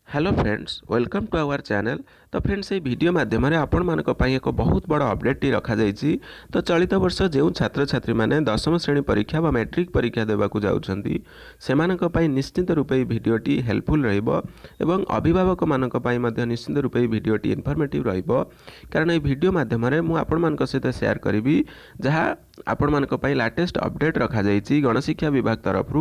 Hello friends welcome to our channel. तो friends ये video माध्यम आपण मानक पई एक बहुत बड़ अपडेट रखा जाइछि। तो चलित वर्ष जो छात्र छात्री माने दशम श्रेणी परीक्षा व मैट्रिक परीक्षा देवाक जाउछंती सेमानक पई निश्चित रूपे वीडियोटी हेल्पफुल रहिबो एवं अभिभावक मानक पई मध्ये निश्चित रूपे वीडियोटी इनफॉर्मेटिव रहिबो। कारण ये वीडियो माध्यम रे मु आपण मानक सहित शेयर करिवि जहाँ आपण मानक पई लेटेस्ट अपडेट रखा जाइछि गणशिक्षा विभाग तरफ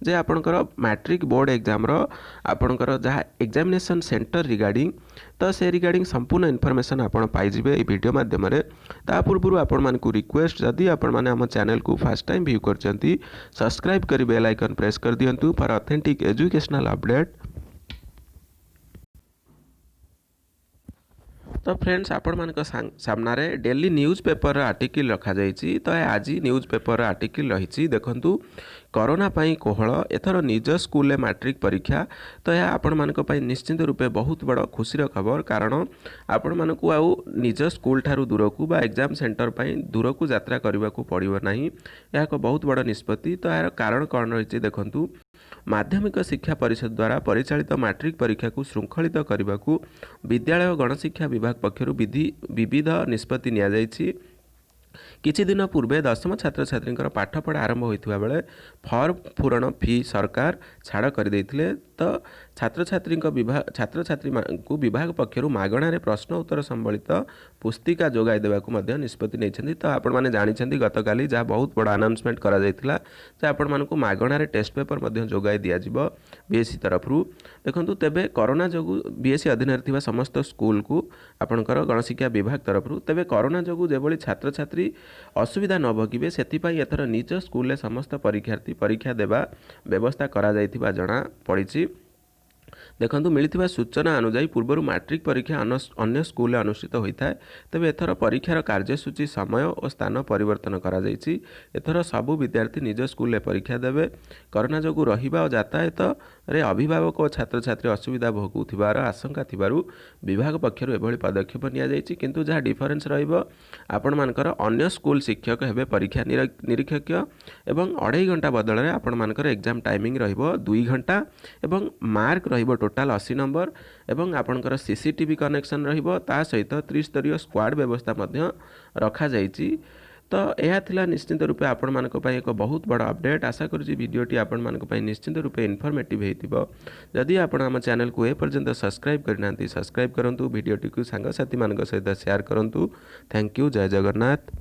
जे आपणकर मैट्रिक बोर्ड एग्जाम रो आपणकर जहाँ एग्जामिनेशन सेंटर रिगार्डिंग तो से रिगार्डिंग संपूर्ण इनफॉरमेशन आपण पाइबे ये वीडियो माध्यम रे। ता पूर्व आपण मानकु रिक्वेस्ट जदि आपण माने हम चैनल को फर्स्ट टाइम व्यू करचंती सब्सक्राइब करी बेल आइकन प्रेस कर दियंतु फॉर ऑथेंटिक एजुकेशनल अपडेट। तो फ्रेंड्स आपण मानक सामने डेली न्यूज पेपर आर्टिकल रखा जाइछि। तो आज न्यूज पेपर आर्टिकल रही देखंतु कोरोना पाई कोहल एथर निज स्कूल मैट्रिक परीक्षा। तो यह आपण मानक पाई निश्चित रूपे बहुत बड़ खुशी खबर कारण आपण मानक आउ निज स्कूल ठारू दूर को बा एग्जाम सेंटर पाई दूर को यात्रा करने को पड़ो ना। यह एक बहुत बड़ निष्पत्ति। तो यार कारण कौन रही देखंतु माध्यमिक शिक्षा परिषद द्वारा परिचालित मैट्रिक परीक्षा को श्रृंखलित करने को विद्यालय गणशिक्षा विभाग पक्षर विविध निष्पत्ति निया जाइछि। किछि दिन पूर्वे दशम छात्र छात्री पाठपढ़ा आरंभ होता बेले फॉर्म पूरण फी सरकार छाड़ कर देथिले। तो छात्र छात्री को विभाग पक्षर मागणारे प्रश्न उत्तर संबलित पुस्तिका जोगाई देवाक निष्पत्ति नहीं। तो आपण मैंने जानी गतकाली जहाँ बहुत बड़ा अनाउंसमेंट करा जायतिला जे आपण मानकु मागणारे टेस्ट पेपर मध्य जोगाई दिया जिवो बीएससी तरफ देखंतु। तेबे कोरोना जोगु बीएससी अधीन थिबा समस्त स्कूल को आपणकर गणशिक्षा विभाग तरफ तेबे कोरोना जोगु जेबोली छात्र छात्री असुविधा न भोगिबे सेथिपाई एथर निज स्कूल समस्त परीक्षार्थी परीक्षा देवा व्यवस्था करा जायथिबा जणा पड़िछि। देखंतु मिलिथिबा सूचना अनुसार पूर्व मैट्रिक परीक्षा अन्य स्कूल अनुष्ठित होता है। तेबे एथर परीक्षार कार्यसूची समय और स्थान परिवर्तन करा जायछि। एथर सबु विद्यार्थी निज स्कूल में परीक्षा देवे। कोरोना जोगु रहिबा और यातायात रे अभिभावक और छात्र छात्री असुविधा भोगुथिबार आशंका थिबारु विभाग पक्षरु एभली पदक्षेप निया जायछि। किंतु जहाँ डिफरेन्स रहिबो आपण मानकर अन्य स्कूल शिक्षक हेबे परीक्षा निरीक्षक एवं 2.5 घंटा बदल में आपण मानकर एग्जाम टाइमिंग रहिबो 2 घंटा एवं मार्क रहिबो टोटाल 80 नंबर एवं आपणकर सीसीटीवी कनेक्शन रहिबो ता सहित त्रिस्तरीय स्क्वाड व्यवस्था मध्य रखा जायछि। तो यह थिला निश्चित रूपे आपण मानक पई एक बहुत बड़ा अपडेट। आशा करूँ वीडियोटी आपण मानक पई निश्चित रूपे इनफॉर्मेटिव हेतिबो। जदि आपण आम चैनल को ए पर्यंत सब्सक्राइब करना सब्सक्राइब करंतु वीडियोटी को सांगसाथी मानक सहित शेयर करंतु। Thank you. जय जगन्नाथ।